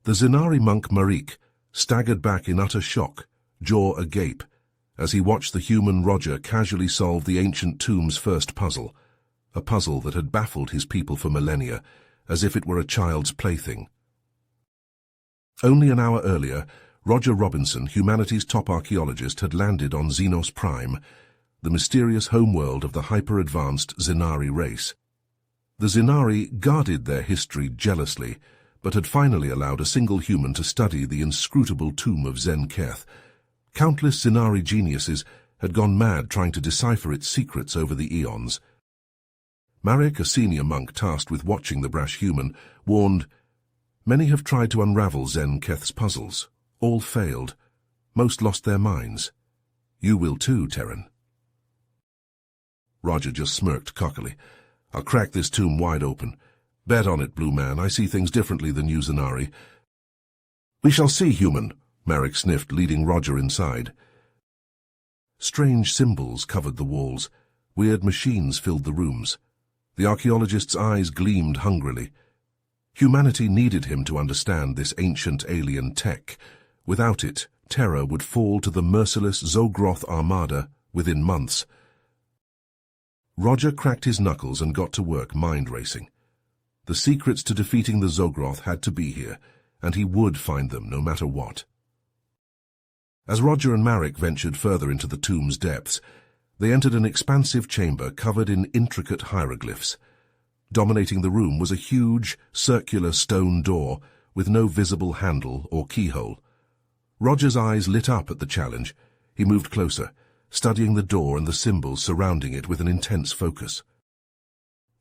The Zenari monk Marik staggered back in utter shock, jaw agape, as he watched the human Roger casually solve the ancient tomb's first puzzle, a puzzle that had baffled his people for millennia, as if it were a child's plaything. Only an hour earlier, Roger Robinson, humanity's top archaeologist, had landed on Xenos Prime, the mysterious homeworld of the hyper-advanced Zenari race. The Zenari guarded their history jealously, but had finally allowed a single human to study the inscrutable tomb of Zen-Keth. Countless Zenari geniuses had gone mad trying to decipher its secrets over the eons. Marik, a senior monk tasked with watching the brash human, warned, "Many have tried to unravel Zen-Keth's puzzles. All failed. Most lost their minds. You will too, Terran." Roger just smirked cockily. "I'll crack this tomb wide open. Bet on it, Blue Man. I see things differently than you, Zenari." "We shall see, human," Marik sniffed, leading Roger inside. Strange symbols covered the walls. Weird machines filled the rooms. The archaeologist's eyes gleamed hungrily. Humanity needed him to understand this ancient alien tech. Without it, Terra would fall to the merciless Zogroth armada within months. Roger cracked his knuckles and got to work mind-racing. The secrets to defeating the Zogroth had to be here, and he would find them no matter what. As Roger and Marik ventured further into the tomb's depths, they entered an expansive chamber covered in intricate hieroglyphs. Dominating the room was a huge, circular stone door with no visible handle or keyhole. Roger's eyes lit up at the challenge. He moved closer, studying the door and the symbols surrounding it with an intense focus.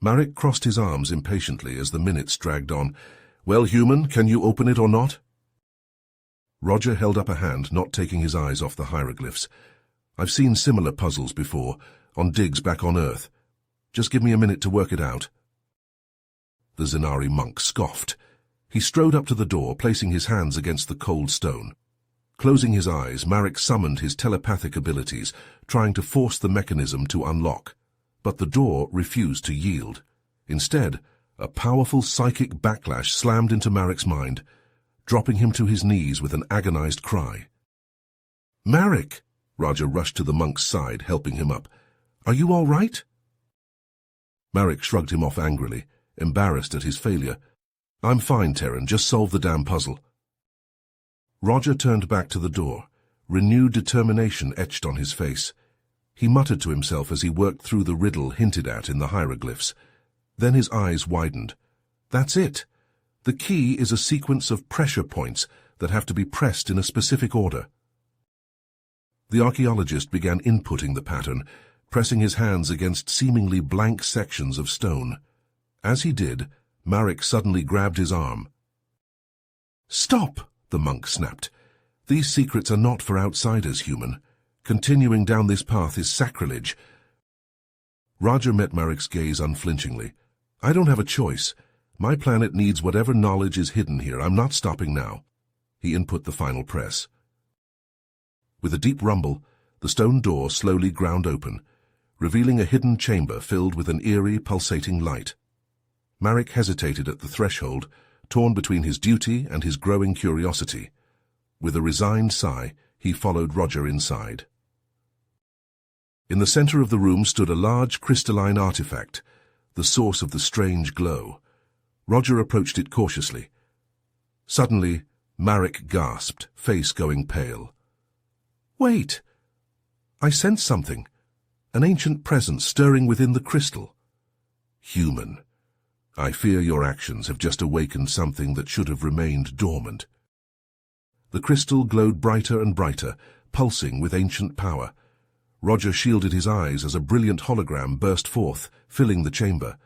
Marik crossed his arms impatiently as the minutes dragged on. "Well, human, can you open it or not?" Roger held up a hand, not taking his eyes off the hieroglyphs. "I've seen similar puzzles before, on digs back on Earth. Just give me a minute to work it out." The Zenari monk scoffed. He strode up to the door, placing his hands against the cold stone. Closing his eyes, Marik summoned his telepathic abilities, trying to force the mechanism to unlock. But the door refused to yield. Instead, a powerful psychic backlash slammed into Marik's mind, dropping him to his knees with an agonized cry. "Marik!" Roger rushed to the monk's side, helping him up. "Are you all right?" Marik shrugged him off angrily, embarrassed at his failure. "I'm fine, Terran. Just solve the damn puzzle." Roger turned back to the door, renewed determination etched on his face. He muttered to himself as he worked through the riddle hinted at in the hieroglyphs. Then his eyes widened. "That's it. The key is a sequence of pressure points that have to be pressed in a specific order." The archaeologist began inputting the pattern, pressing his hands against seemingly blank sections of stone. As he did, Marik suddenly grabbed his arm. "Stop!" the monk snapped. "These secrets are not for outsiders, human. Continuing down this path is sacrilege." Roger met Marik's gaze unflinchingly. "I don't have a choice. My planet needs whatever knowledge is hidden here. I'm not stopping now." He input the final press. With a deep rumble, the stone door slowly ground open, revealing a hidden chamber filled with an eerie, pulsating light. Marik hesitated at the threshold, torn between his duty and his growing curiosity. With a resigned sigh, he followed Roger inside. In the center of the room stood a large crystalline artifact, the source of the strange glow. Roger approached it cautiously. Suddenly, Marik gasped, face going pale. "Wait! I sense something. An ancient presence stirring within the crystal." "Human, I fear your actions have just awakened something that should have remained dormant." The crystal glowed brighter and brighter, pulsing with ancient power. Roger shielded his eyes as a brilliant hologram burst forth, filling the chamber.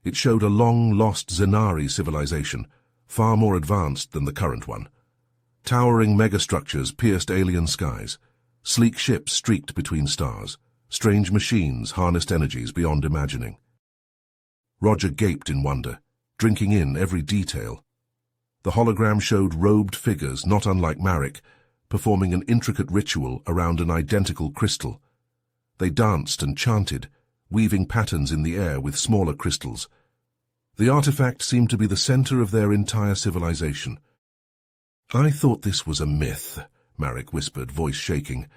It showed a long-lost Zenari civilization, far more advanced than the current one. Towering megastructures pierced alien skies. Sleek ships streaked between stars. Strange machines harnessed energies beyond imagining. Roger gaped in wonder, drinking in every detail. The hologram showed robed figures not unlike Marik, performing an intricate ritual around an identical crystal. They danced and chanted, weaving patterns in the air with smaller crystals. The artifact seemed to be the center of their entire civilization. I thought this was a myth, Marek whispered, voice shaking.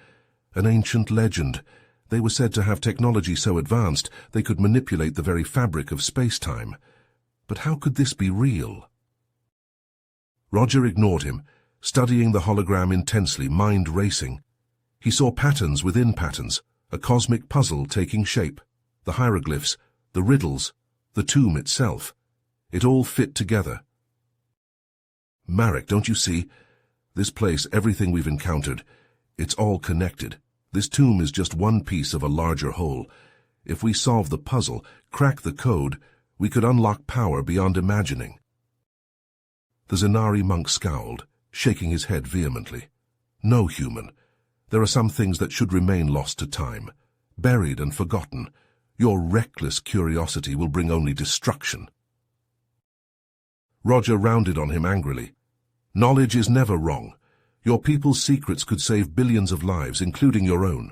An ancient legend. They were said to have technology so advanced they could manipulate the very fabric of space-time. But how could this be real? Roger ignored him, studying the hologram intensely, mind racing. He saw patterns within patterns, a cosmic puzzle taking shape, the hieroglyphs, the riddles, the tomb itself. It all fit together. Marek, don't you see? This place, everything we've encountered, it's all connected. This tomb is just one piece of a larger whole. If we solve the puzzle, crack the code, we could unlock power beyond imagining. The Zenari monk scowled, shaking his head vehemently. No, human. There are some things that should remain lost to time, buried and forgotten. Your reckless curiosity will bring only destruction. Roger rounded on him angrily. Knowledge is never wrong. Your people's secrets could save billions of lives, including your own.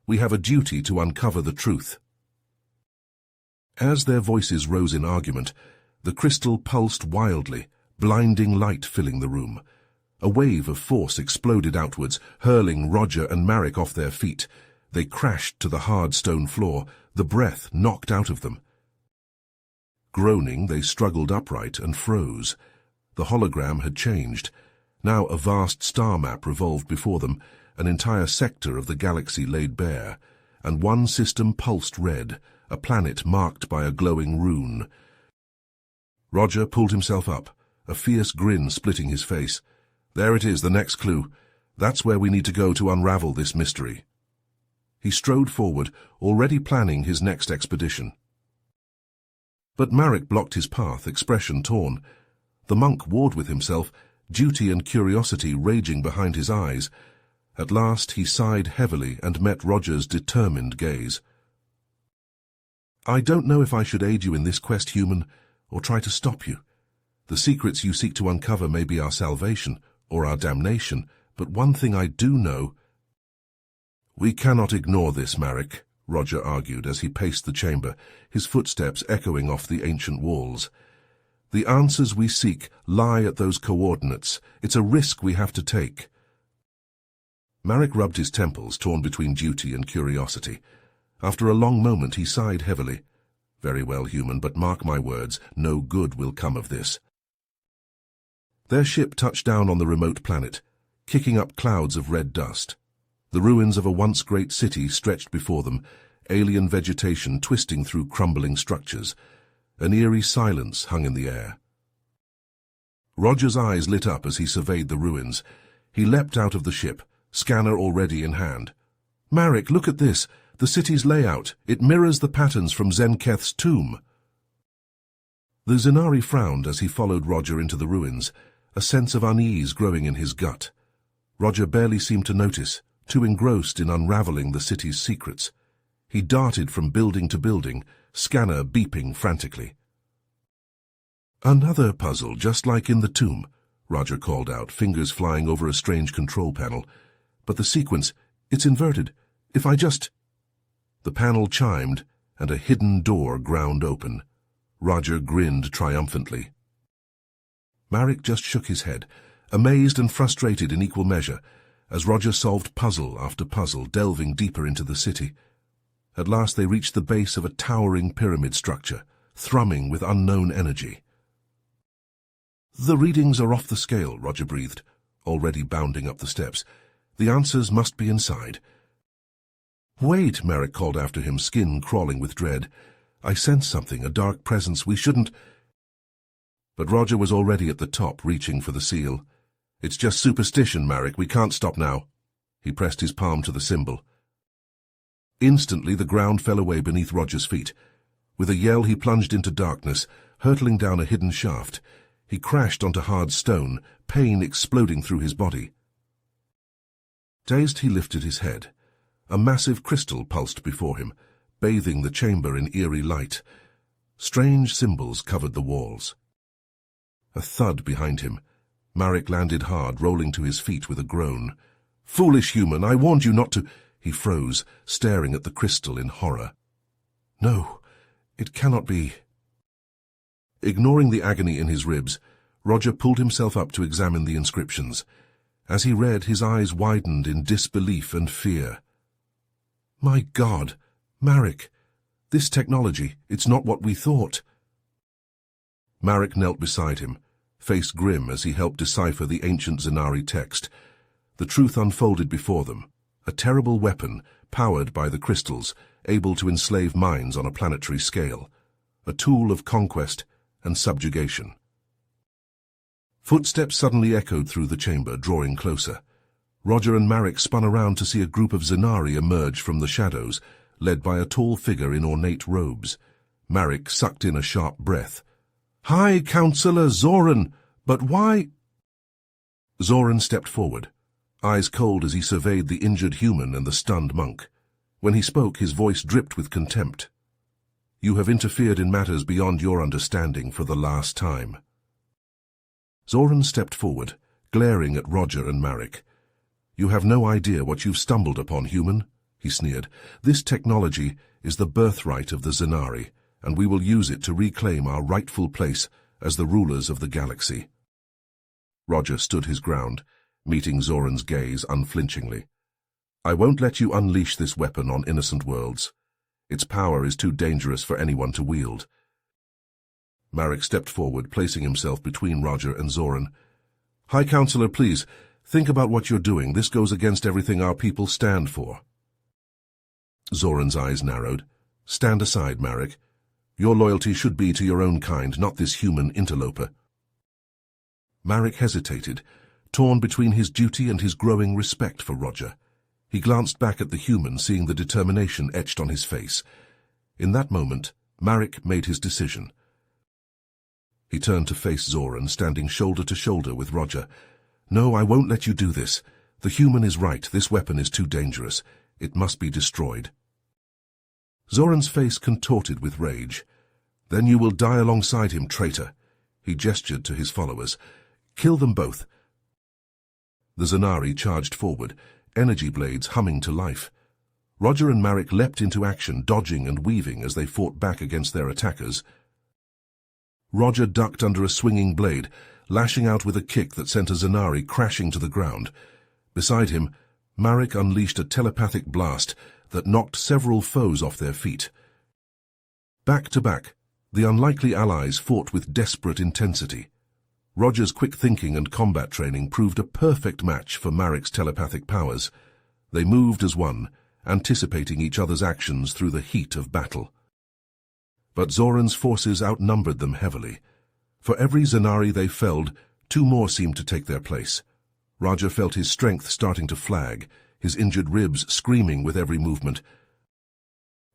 We have a duty to uncover the truth. As their voices rose in argument, the crystal pulsed wildly, blinding light filling the room. A wave of force exploded outwards, hurling Roger and Marek off their feet. They crashed to the hard stone floor, the breath knocked out of them. Groaning, they struggled upright and froze. The hologram had changed. Now a vast star map revolved before them, an entire sector of the galaxy laid bare, and one system pulsed red, a planet marked by a glowing rune. Roger pulled himself up, a fierce grin splitting his face. There it is, the next clue. That's where we need to go to unravel this mystery. He strode forward, already planning his next expedition. But Marek blocked his path, expression torn. The monk warred with himself, duty and curiosity raging behind his eyes. At last he sighed heavily and met Roger's determined gaze. I don't know if I should aid you in this quest, human, or try to stop you. The secrets you seek to uncover may be our salvation or our damnation, but one thing I do know. We cannot ignore this, Marek, Roger argued as he paced the chamber, his footsteps echoing off the ancient walls. The answers we seek lie at those coordinates. It's a risk we have to take. Marek rubbed his temples, torn between duty and curiosity. After a long moment he sighed heavily. Very well, human, but mark my words, no good will come of this. Their ship touched down on the remote planet, kicking up clouds of red dust. The ruins of a once great city stretched before them, alien vegetation twisting through crumbling structures. An eerie silence hung in the air. Roger's eyes lit up as he surveyed the ruins. He leapt out of the ship, scanner already in hand. Marek, look at this. The city's layout. It mirrors the patterns from Zenketh's tomb. The Zenari frowned as he followed Roger into the ruins, a sense of unease growing in his gut. Roger barely seemed to notice, too engrossed in unraveling the city's secrets. He darted from building to building, scanner beeping frantically. Another puzzle, just like in the tomb, Roger called out, fingers flying over a strange control panel. But the sequence, it's inverted. If I just... The panel chimed, and a hidden door ground open. Roger grinned triumphantly. Marek just shook his head, amazed and frustrated in equal measure, as Roger solved puzzle after puzzle, delving deeper into the city. At last they reached the base of a towering pyramid structure, thrumming with unknown energy. The readings are off the scale, Roger breathed, already bounding up the steps. The answers must be inside. Wait, Marek called after him, skin crawling with dread. I sense something, a dark presence. We shouldn't... But Roger was already at the top, reaching for the seal. It's just superstition, Marek. We can't stop now. He pressed his palm to the symbol. Instantly the ground fell away beneath Roger's feet. With a yell he plunged into darkness, hurtling down a hidden shaft. He crashed onto hard stone, pain exploding through his body. Dazed, he lifted his head. A massive crystal pulsed before him, bathing the chamber in eerie light. Strange symbols covered the walls. A thud behind him. Marek landed hard, rolling to his feet with a groan. Foolish human, I warned you not to... He froze, staring at the crystal in horror. No, it cannot be. Ignoring the agony in his ribs, Roger pulled himself up to examine the inscriptions. As he read, his eyes widened in disbelief and fear. My God, Marek, this technology, it's not what we thought. Marek knelt beside him, face grim as he helped decipher the ancient Zanari text. The truth unfolded before them. A terrible weapon, powered by the crystals, able to enslave minds on a planetary scale. A tool of conquest and subjugation. Footsteps suddenly echoed through the chamber, drawing closer. Roger and Marek spun around to see a group of Zanari emerge from the shadows, led by a tall figure in ornate robes. Marek sucked in a sharp breath. High Counselor Zoran, but why? Zoran stepped forward, eyes cold as he surveyed the injured human and the stunned monk. When he spoke, his voice dripped with contempt. You have interfered in matters beyond your understanding for the last time. Zoran stepped forward, glaring at Roger and Marek. You have no idea what you've stumbled upon, human, he sneered. This technology is the birthright of the Zanari, and we will use it to reclaim our rightful place as the rulers of the galaxy. Roger stood his ground, meeting Zoran's gaze unflinchingly. I won't let you unleash this weapon on innocent worlds. Its power is too dangerous for anyone to wield. Marek stepped forward, placing himself between Roger and Zoran. High Counselor, please, think about what you're doing. This goes against everything our people stand for. Zoran's eyes narrowed. Stand aside, Marek. Your loyalty should be to your own kind, not this human interloper. Marek hesitated, torn between his duty and his growing respect for Roger. He glanced back at the human, seeing the determination etched on his face. In that moment, Marek made his decision. He turned to face Zoran, standing shoulder to shoulder with Roger. No, I won't let you do this. The human is right. This weapon is too dangerous. It must be destroyed. Zoran's face contorted with rage. Then you will die alongside him, traitor. He gestured to his followers. Kill them both. The Zanari charged forward, energy blades humming to life. Roger and Marek leapt into action, dodging and weaving as they fought back against their attackers. Roger ducked under a swinging blade, lashing out with a kick that sent a Zanari crashing to the ground. Beside him, Marek unleashed a telepathic blast that knocked several foes off their feet. Back to back, the unlikely allies fought with desperate intensity. Roger's quick thinking and combat training proved a perfect match for Marek's telepathic powers. They moved as one, anticipating each other's actions through the heat of battle. But Zoran's forces outnumbered them heavily. For every Zanari they felled, two more seemed to take their place. Roger felt his strength starting to flag, his injured ribs screaming with every movement.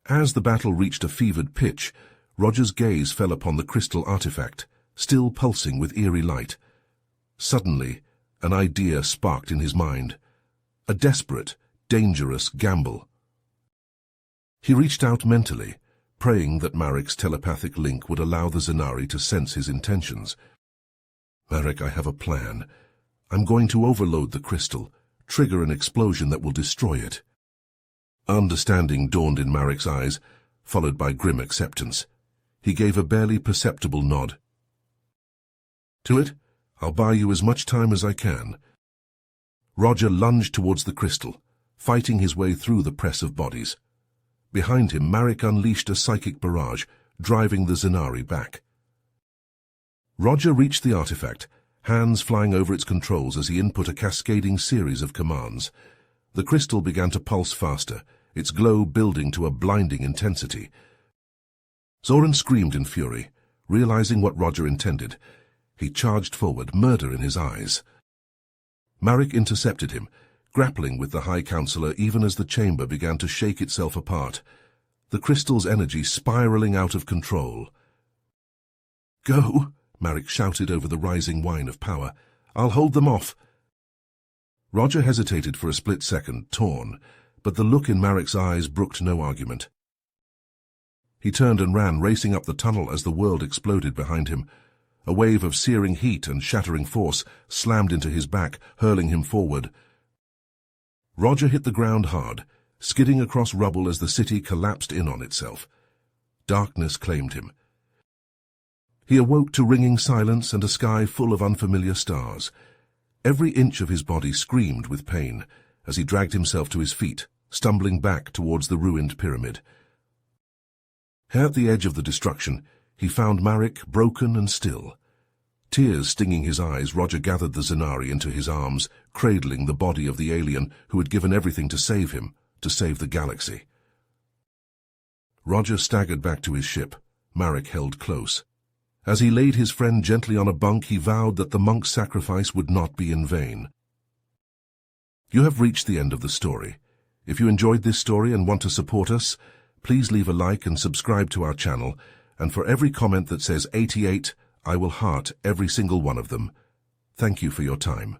As the battle reached a fevered pitch, Roger's gaze fell upon the crystal artifact, still pulsing with eerie light. Suddenly, an idea sparked in his mind. A desperate, dangerous gamble. He reached out mentally, praying that Marek's telepathic link would allow the Zanari to sense his intentions. Marek, I have a plan. I'm going to overload the crystal, trigger an explosion that will destroy it. Understanding dawned in Marek's eyes, followed by grim acceptance. He gave a barely perceptible nod. To it, I'll buy you as much time as I can. Roger lunged towards the crystal, fighting his way through the press of bodies. Behind him, Marek unleashed a psychic barrage, driving the Zanari back. Roger reached the artifact, hands flying over its controls as he input a cascading series of commands. The crystal began to pulse faster, its glow building to a blinding intensity. Zoran screamed in fury, realizing what Roger intended. He charged forward, murder in his eyes. Marek intercepted him, grappling with the High Counselor even as the chamber began to shake itself apart, the crystal's energy spiraling out of control. Go, Marek shouted over the rising whine of power. I'll hold them off. Roger hesitated for a split second, torn, but the look in Marek's eyes brooked no argument. He turned and ran, racing up the tunnel as the world exploded behind him. A wave of searing heat and shattering force slammed into his back, hurling him forward. Roger hit the ground hard, skidding across rubble as the city collapsed in on itself. Darkness claimed him. He awoke to ringing silence and a sky full of unfamiliar stars. Every inch of his body screamed with pain as he dragged himself to his feet, stumbling back towards the ruined pyramid. At the edge of the destruction, he found Marek broken and still. Tears stinging his eyes, Roger gathered the Zanari into his arms, cradling the body of the alien who had given everything to save him, to save the galaxy. Roger staggered back to his ship. Marek held close. As he laid his friend gently on a bunk, he vowed that the monk's sacrifice would not be in vain. You have reached the end of the story. If you enjoyed this story and want to support us, please leave a like and subscribe to our channel, and for every comment that says 88, I will heart every single one of them. Thank you for your time.